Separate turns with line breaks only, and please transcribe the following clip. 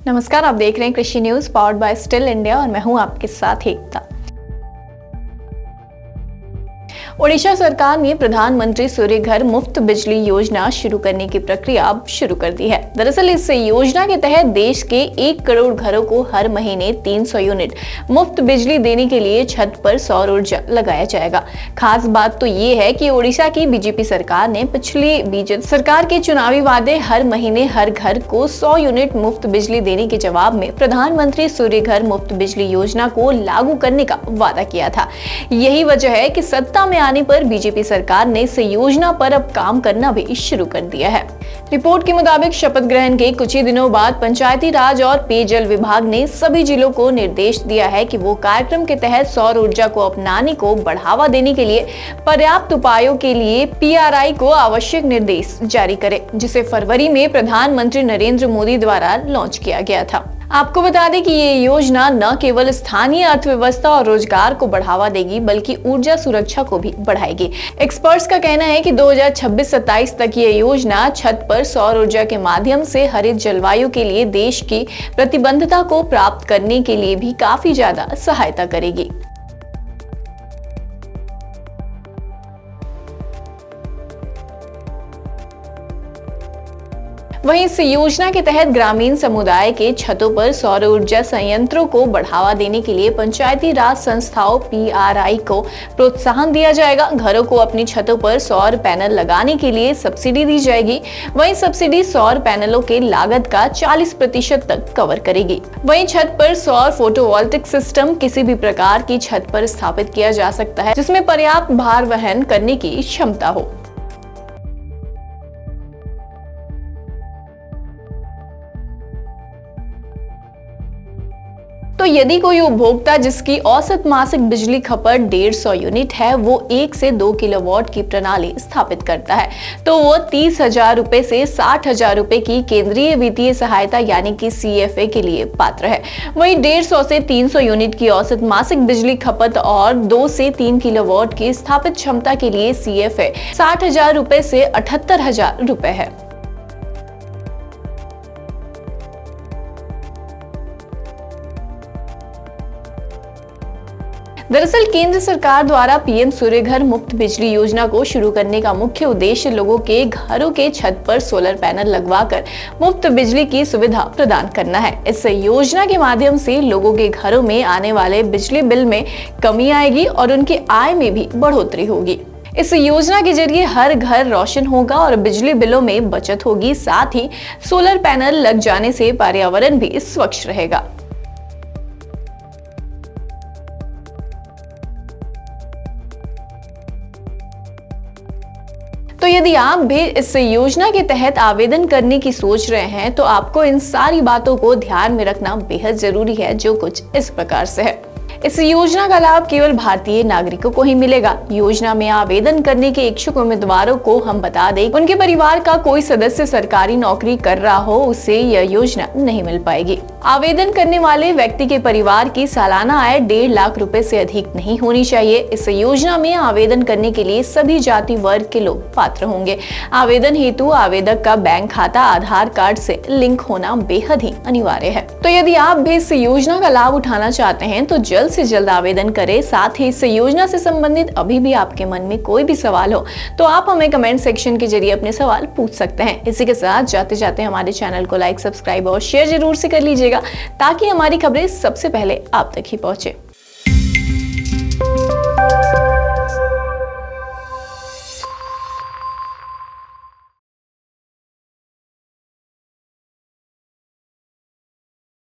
नमस्कार, आप देख रहे हैं कृषि news powered by still India और मैं हूं आपके साथ एकता। ओडिशा सरकार ने प्रधानमंत्री सूर्य घर मुफ्त बिजली योजना शुरू करने की प्रक्रिया अब शुरू कर दी है। दरअसल इस योजना के तहत देश के 1 करोड़ घरों को हर महीने 300 यूनिट मुफ्त बिजली देने के लिए छत पर सौर ऊर्जा लगाया जाएगा। खास बात तो ये है कि ओडिशा की बीजेपी सरकार ने पिछली बीजेपी सरकार के चुनावी वादे हर महीने हर घर को 100 यूनिट मुफ्त बिजली देने के जवाब में प्रधानमंत्री सूर्य घर मुफ्त बिजली योजना को लागू करने का वादा किया था। यही वजह है कि सत्ता में आने पर बीजेपी सरकार ने इस योजना पर अब काम करना भी शुरू कर दिया है। रिपोर्ट के मुताबिक शपथ ग्रहण के कुछ ही दिनों बाद पंचायती राज और पेयजल विभाग ने सभी जिलों को निर्देश दिया है कि वो कार्यक्रम के तहत सौर ऊर्जा को अपनाने को बढ़ावा देने के लिए पर्याप्त उपायों के लिए पीआरआई को आवश्यक निर्देश जारी करे, जिसे फरवरी में प्रधानमंत्री नरेंद्र मोदी द्वारा लॉन्च किया गया था। आपको बता दें कि ये योजना न केवल स्थानीय अर्थव्यवस्था और रोजगार को बढ़ावा देगी बल्कि ऊर्जा सुरक्षा को भी बढ़ाएगी। एक्सपर्ट्स का कहना है कि 2026-27 तक ये योजना छत पर सौर ऊर्जा के माध्यम से हरित जलवायु के लिए देश की प्रतिबद्धता को प्राप्त करने के लिए भी काफी ज्यादा सहायता करेगी। वहीं इस योजना के तहत ग्रामीण समुदाय के छतों पर सौर ऊर्जा संयंत्रों को बढ़ावा देने के लिए पंचायती राज संस्थाओं पीआरआई को प्रोत्साहन दिया जाएगा। घरों को अपनी छतों पर सौर पैनल लगाने के लिए सब्सिडी दी जाएगी। वहीं सब्सिडी सौर पैनलों के लागत का 40% तक कवर करेगी। वहीं छत पर सौर फोटोवोल्टिक सिस्टम किसी भी प्रकार की छत पर स्थापित किया जा सकता है जिसमें पर्याप्त भार वहन करने की क्षमता हो। तो यदि कोई उपभोक्ता जिसकी औसत मासिक बिजली खपत 150 यूनिट है वो 1 से 2 किलोवाट की प्रणाली स्थापित करता है तो वो 30,000 रुपए से 60,000 रुपए की केंद्रीय वित्तीय सहायता यानी कि CFA के लिए पात्र है। वहीं 150 से 300 यूनिट की औसत मासिक बिजली खपत और 2 से 3 किलोवाट की स्थापित क्षमता के लिए CFA 60,000 रुपए से 78,000 रुपए है। दरअसल केंद्र सरकार द्वारा पीएम सूर्य घर मुफ्त बिजली योजना को शुरू करने का मुख्य उद्देश्य लोगों के घरों के छत पर सोलर पैनल लगवाकर मुफ्त बिजली की सुविधा प्रदान करना है। इस योजना के माध्यम से लोगों के घरों में आने वाले बिजली बिल में कमी आएगी और उनकी आय में भी बढ़ोतरी होगी। इस योजना के जरिए हर घर रोशन होगा और बिजली बिलों में बचत होगी। साथ ही सोलर पैनल लग जाने से पर्यावरण भी स्वच्छ रहेगा। तो यदि आप भी इस योजना के तहत आवेदन करने की सोच रहे हैं तो आपको इन सारी बातों को ध्यान में रखना बेहद जरूरी है, जो कुछ इस प्रकार से है। इस योजना का लाभ केवल भारतीय नागरिकों को ही मिलेगा। योजना में आवेदन करने के इच्छुक उम्मीदवारों को हम बता दें, उनके परिवार का कोई सदस्य सरकारी नौकरी कर रहा हो उसे यह योजना नहीं मिल पाएगी। आवेदन करने वाले व्यक्ति के परिवार की सालाना आय 1.5 लाख रुपए से अधिक नहीं होनी चाहिए। इस योजना में आवेदन करने के लिए सभी जाति वर्ग के लोग पात्र होंगे। आवेदन हेतु आवेदक का बैंक खाता आधार कार्ड से लिंक होना बेहद ही अनिवार्य है। तो यदि आप भी इस योजना का लाभ उठाना चाहते हैं तो जल्द से जल्द आवेदन करें। साथ ही इस योजना से संबंधित अभी भी आपके मन में कोई भी सवाल हो तो आप हमें कमेंट सेक्शन के जरिए अपने सवाल पूछ सकते हैं। इसी के साथ जाते जाते हमारे चैनल को लाइक, सब्सक्राइब और शेयर जरूर से कर लीजिएगा ताकि हमारी खबरें सबसे पहले आप तक ही पहुंचे।